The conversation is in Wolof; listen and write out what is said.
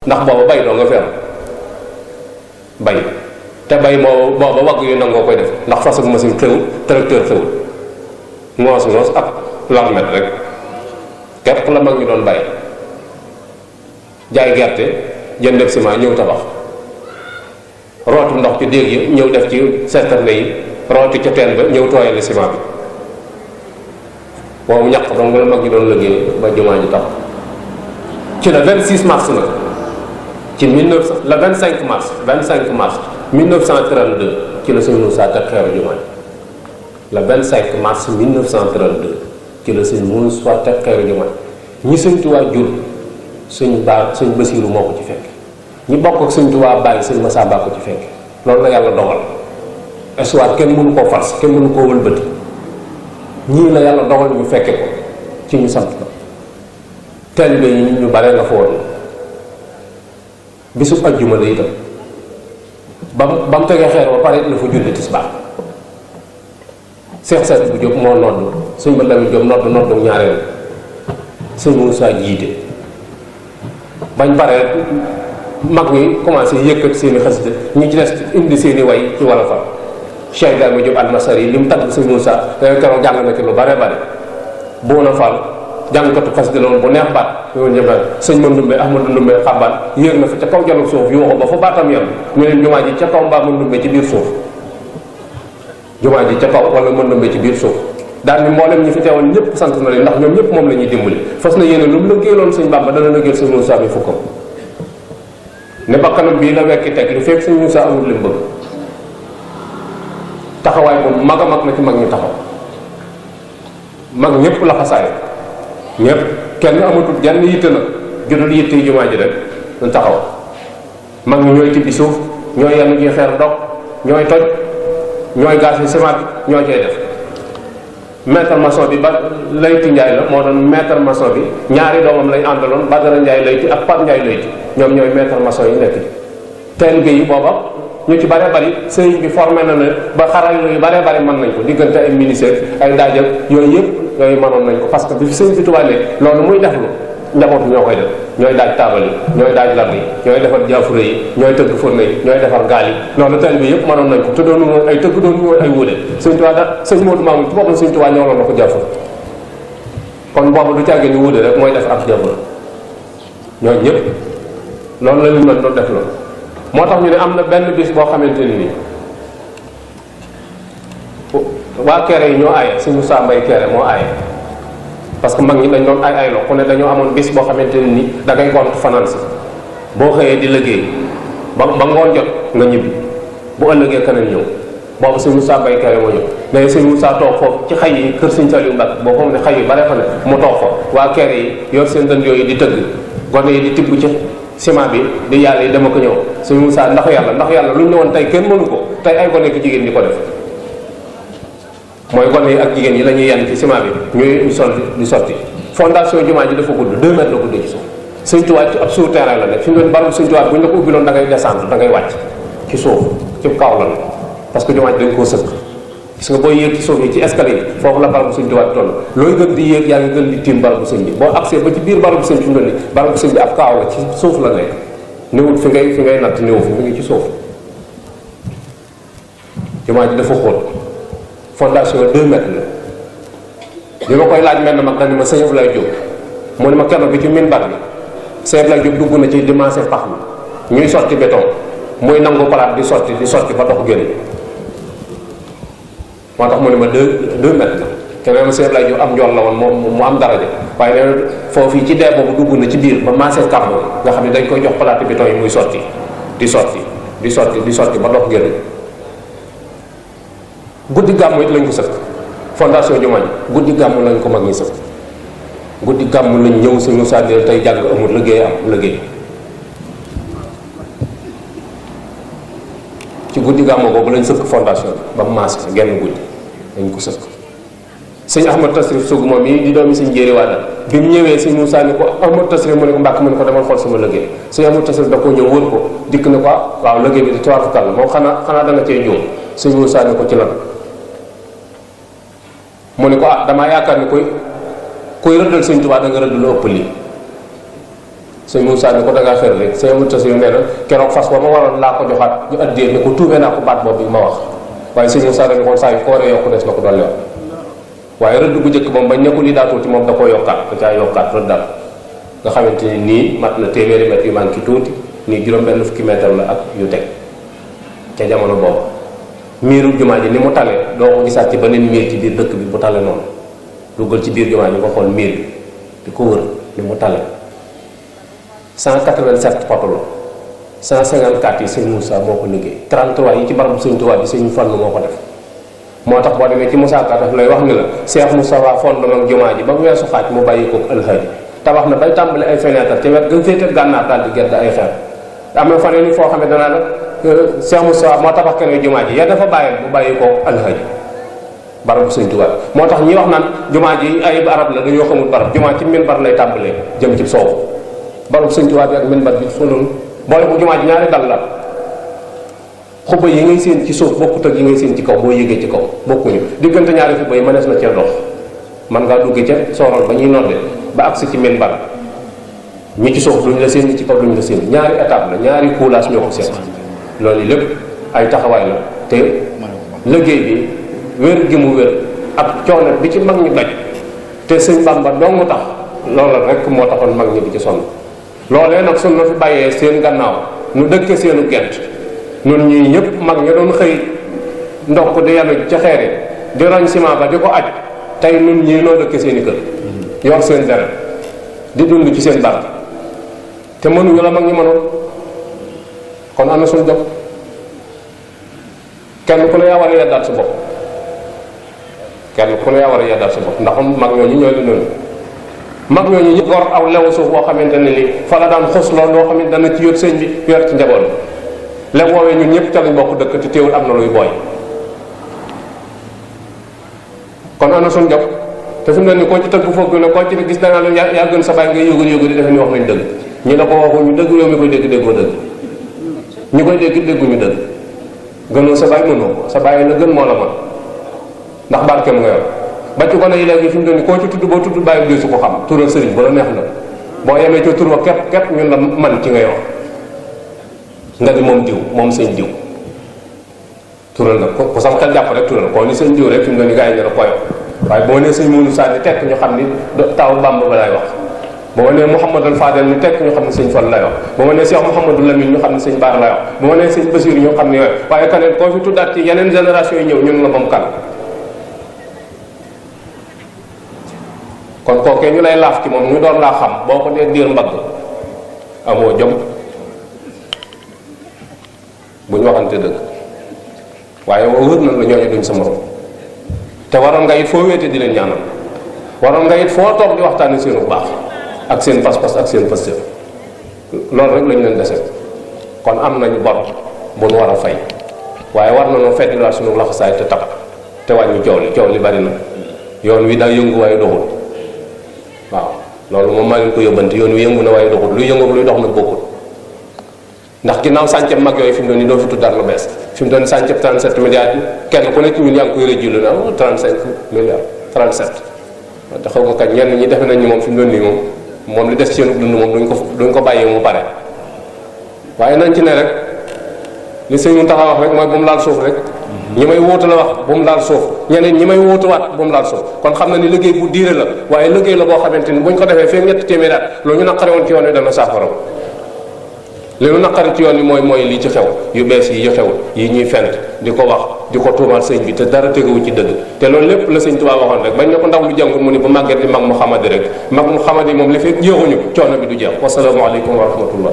ndax booba bay doo nga fi am bay te bay booba wagg yu nangoo koy def ndax fas ak machine xewul tracteur xewul ngoos ak larmet rek képp la mag ñu doon bay jaay gerte jënd def ciment ñëw tabax rootu ndox ci déeg yi ñëw def ci citerne yi rooti ca teen ba ñëw tooyale ciment bi boobu ñàkk dong la mag ñi doon liggéey ba jumaa ji tax ci le 26 mars nag ci le 25 mars 1932 ci la sëñ Moussa teg xeeru jumaa ji le 25 mars 1932 ci la sëñ Moussa teg xeeru jumaa ji ñi sëñ Tuubaa jur sëñ Basiiru moo ko ci fekk ñi bokk ak sëñ Tuubaa bàyyi sëñ Masamba ko ci fekk loolu la yàlla dogal histoire kenn mënu koo fars kenn mënu koo wëlbati ñii la yàlla dogal ñu fekke ko ci ñu sant la taalibe yi ñu bare nga fa woon bisub ajjuma la itam ba mu tegee xeer ba pare la fa julli tisbaar Seex Seet bu Jóob moo nodd sëñ ba Lamin Jóob nodd ñaareel sëñ Moussa jiite bañ pare mag ñi commencé yëkkat seeni xasida ñi ci des indi seeni way ci wala fa Cheikh Ibrahima Diop Almasari li mu tagg sëñ Moussa keroog jàng na ci lu bare bare Bouna Fall jàngkatu xasida loolu bu neex baat yoonu ñëpp sëñ Mandumbe Ahmadu Ndumbe xaban yéeg na fa ca kaw jalub suuf yoo ko ba fa baatam yam ñu leen jumaa ji ca kaw mbaa Mandumbe ci biir suuf jumaa ji ca kaw wala Mandumbe ci biir suuf daal ni mboolem ñi fi teewal ñëpp sant na leen ndax ñoom ñëpp moom la ñuy dimbali fas na yéene lu mu lëggéeyloon sëñ Bàmba dana lëggéeyal sëñ Moussa bi fukkam ne bakkanam bii la wekki teg lu fekk sëñ Moussa amul li mu bëgg taxawaay boobu mag a mag la ci mag ñu taxaw mag ñëpp la xasaay ñëpp kenn amatul jenn yitte nag judul yitte yi jumaa ji rek ñu taxaw mag ñi ñooy tibbi suuf ñooy yenn ji xeer dog ñooy toj ñooy gaas yi ciment bi ñoo cay def maître maçon bi ba Layti Njaay la moo doon maître maçon bi ñaari doomam lañ àndaloon Badara Njaay Layti ak Pape Njaay Layti ñoom ñooy maître maçon yi nekk ci taalibe yi booba ñu ci bare bari sëriñ bi formé na ne ba xaral yu bare bari mën nañ ko diggante ay ministère ay daajal yooyu yëpp yooyu mënoon nañ ko parce que bi fi sëriñ bi tubaabee loolu muy def lu njabootu ñoo koy def ñooy daaj taabal yi ñooy daaj lam yi ñooy defar jaafure yi ñooy tëgg fourne yi ñooy defar gaal yi loolu taalibe yëpp mënoon nañ ko te doonu woon ay tëgg doonu woon ay wóode sëriñ Tuubaa da sëriñ Moodu Maamun ci boppam sëriñ Tuubaa ñooloon na ko jaafur kon boobu du càggee ni wóode rek mooy def ak jaafur ñooñu ñëpp loolu la ñu mën doon def loolu moo tax ñu ne am na benn bis boo xamante ni nii waa Kéré yi ñoo aaye si Moussa Mbaye Kéré moo aaye parce que mag ñi dañ doon ay loo ku ne dañoo amoon bis boo xamante ni nii da ngay gont fanaan si boo xëyee di liggéey ba ngoon jot nga ñibbi bu ëllëgee keneen ñëw boobu si Moussa Mbaye Kéré moo ñëw mais si Moussa toog foofu ci xay yi kër Sëñ Saliou Mbacke boo xam ne xay yu bare fa ne mu toog fa waa Kéré yi yor seen dënd yooyu di tëgg gone yi di tibb ci ciment bi di yàlla yi dama ko ñëw sëñ Moussa ndax yàlla lu ñu ne woon tey kenn mënu ko tey ay gone ki jigéen ñi ko def mooy gone yi ak jigéen ñi la ñuy yenn ci ciment bi ñuy di sotti fondation jumaa ji dafa gudd 2 mètres la gudd ci suuf sëñ Tuubaa ci ab souterrain la nekk fi mu doon barabu sëñ Tuubaa bu ñu la ko ubbiloon da ngay descendre da ngay wàcc ci suuf ci kaw la parce que jumaa ji dañ koo sëkk gis nga booy yéeg ci suuf yi ci escalier yi foofu la barabu sëñ Tuubaa toll looy gën di yéeg yaa ngi gën di tiim barabu sëñ bi boo accès ba ci biir barabu sëñ fi mu doon ni barabu sëñ bi ab kaaw la ci suuf la nekk néewul fi ngay natt néew fi mi ngi ci suuf jumaa ji dafa xóot fondation 2 mètres la bi ma koy laaj mel na mag dañ ma sëñ Abdoulaye Diop mu ne ma kenn bi ci minbar bi sëñ Abdoulaye Diop dugg na ci dimanche pax mi ñuy sotti béton muy nangu palaat di sotti ba dox génn moo tax mu ne ma 2 mètres la keneen ma sëñ Abdoulaye Diop am njool la woon moom mu am daraja waaye nee foofu ci dee boobu dugg na ci biir ba maasee kàmb nga xam ne dañ koy jox palaati béton yi muy sotti di sotti ba dox génn guddi gàmmu it lañ ko sëkk fondation jumaa ji guddi gàmmu lañ ko mag ñi sëkk guddi gàmmu lañ ñëw si Moussa Diop tey jàng amul liggéey am liggéey ci guddi gàmmu boobu lañ sëkk fondation bi ba mu maas genn guddi lañ ko sëkk sëñ Ahmad Tasrif Sougou moom yi di doomi sëñ Jéeri Waada bi mu ñëwee sëñ Moussa ni ko Ahmad Tasrif mu ne ko mbàkk mu ne ko demal xool sama liggéey sëñ Ahmad Tasrif da koo ñëw wër ko dikk ne ko waaw liggéey bi di tawaafukal la moom xanaa da nga cee juum sëñ Moussa ni ko ci lan mu ne ko damaa yaakaar ni kuy rëddal sëñ Tuubaa da nga rëdd lu ëpp lii sëñ Moussa ni ko dangaa xër rek sëñ Amadou Tassir nee na keroog fas ba ma waroon laa ko joxaat ñu addee ni ko tuubee naa ko baat boobu bi ma wax waaye sëñ Moussa dañu ko saa yu ko waree yokku des na ko dolli waaye rëdd bu njëkk moom bañ nekkul li daa tuuti moom da koo yokkaat da caa yokkaat rëddal nga xamante ni nii mat na téeméeri mètre yu manqué tuuti nii juróom-benn fukki mètre la ak yu teg ca jamono boobu miiru jumaa ji ni mu tale doo ko gisaat ci beneen miir ci biir dëkk bi bu tale noonu duggal ci biir jumaa ji nga xool miir bi di ko wër ni mu tale 187 poto la 154 yi sëñ Moussa moo ko liggéey 33 yi ci barabu sëñ Tuubaa bi sëñ Fallu moo ko def moo tax boo demee ci Moussa Ka daf lay wax ni la Cheikh Moustapha fondement jumaa ji ba mu weesu xaaj mu bàyyi ko alxaaji tabax na bay tàmbali ay fenêtre ci wet gën féete gànnaar daal di gedd ay xeer am na faneen ni foo xam ne danaa la Cheikh Moustapha moo tabax kenn jumaa ji ya dafa bàyyi mu bàyyi ko alxaaji barabu sëñ Tuubaa moo tax ñi wax naan jumaa ji ay barab la dañoo xamul barab jumaa ci minbar lay tàmbalee jëm ci soow barabu sëñ Tuubaa bi ak minbar bi fu noonu boole bu jumaa ji ñaari dal la xubba yi ngay seen ci suuf bokkut ak yi ngay seen ci kaw boo yégee ci kaw bokkuñu diggante ñaari xubba yi mënees na cee dox man ngaa dugg ca soorool ba ñuy nodde ba agsi ci minbar ñi ci suuf duñ la seen ñi ci kaw duñ la seen ñaari étape la ñaari coulage ñoo ko seet loolu lépp ay taxawaay la te liggéey bi wér gi mu wér ak coono bi ci mag ñi daj te sëñ Bamba dong tax loola rek moo taxoon mag ñi di ci sonn loolee nag suñ na fi bàyyee seen gannaaw nu dëkke seenu gent nun ñii ñëpp mag ñi doon xëy ndokk di yanu ca xeere di roñ ciment ba di ko aj tey nun ñii noo dëkke seeni kër yor seen deret di dund ci seen barab te mënuñu la mag ñi mënoon kon am na suñ jot kenn ku ne yaa war a yeddaat sa bopp kenn ku ne yaa war a yeddaat sa bopp ndax mag ñooñu ñooy di noonu mag ñooñu ñu gor aw lew suuf boo xamante ne ni fa la daan xus lool loo xam ne dana ci yót sëñ bi yor ci njaboot lew woowee ñun ñëpp ca lañ bokk dëkk te teewul am na luy booy kon am na suñ jot te fi mu ne ni koo ci tëgg foog ne koo ci gis danaa la yaa gën sa bàyyi ngay yógu di defe ni wax nañ dëgg ñi la ko waxu ñu dëgg yow mi koy dégg déggoo dëgg ñi koy dégg dégguñu dëgg gënoo sa bàyyi mënoo ko sa bàyyi la gën moo la man ndax barkeem nga yor ba ci gone yi léegi fi mu ne ni koo ci tudd boo tudd bàyyi bi su ko xam tural sëriñ bu la neex na boo yemee ci tur wa képp képp ñun la man ci nga yor nga di moom diw moom sëñ diw tural nag ku sam xel jàpp rek tural koo ni sëñ diw rek fi mu ne ni gars yi ñu la koyo waaye boo nee sëñ Mourou Sall ni tekk ñu xam ni taw Bamba ba lay wax boo ma nee Mouhamadou Fadel ni tekk ñu xam ne sëñ Fall lay wax boo ma nee Cheikh Mouhamadou Lamine ñu xam ne sëñ Baar lay wax boo ma nee sëñ Bassir ñu xam ne yooyu waaye kaneen koo fi tuddaat ci yeneen génération yi ñëw ñun la moom kan kon kookee ñu lay laaf ci moom ñu doon laa xam boo ko dee diir mbagg amoo jom bu ñu waxante dëgg waaye wër na la ñooñu duñ sa morom te waroon nga it foo wéete di leen ñaanal waroon nga it foo toog di waxtaane seenu baax ak seen pas-pas ak seen pastéef loolu rek lañ leen dese kon am nañu bor bu nu war a fay waaye war na noo feddilaat suñu laxasaay te takk te wàññi coow li bari na yoon wi daa yëngu waaye doxul waaw loolu moom maa leen ko yóbbante yoon wi yëngu na waaye doxul luy yëngu luy dox nag bokkul ndax ginnaaw sànceb mag yooyu fi mu doon ni doo fi tuddaat lu bees fi mu doon sànceb 37 milliards yi kenn ku nekk ci ñun yaa ngi koy rëjulu na 35 milliards 37 te xaw ma kat ñenn ñi defe nañ ni moom fi mu doon nii moom li des ci seen dund moom duñ ko bàyyee mu pare waaye nañ ci ne rek li sëñ Mountakha wax rek mooy bu mu laal suuf rek ñi may wóotu la wax bu mu laal suuf ñeneen ñi may wóotuwaat bu mu laal suuf kon xam na ni liggéey bu diire la waaye liggéey la boo xamante ni buñ ko defee fekk ñetti téeméeri at loolu ñu naqare woon ci yoon wi dana saafara li nu naqari ci yoon wi mooy lii ci xew yu bees yi yu xew yi ñuy fent di ko wax di ko tuumaal sëñ bi te dara teguwu ci dëgg te loolu lépp la sëñ Tuubaa waxoon rek bañ ne ko ndaw lu jàngul mu ni bu màgget di mag mu xamadi rek mag mu xamadi moom li fekk jeexuñu coono bi du jeex wasalaamaaleykum wa rahmatullah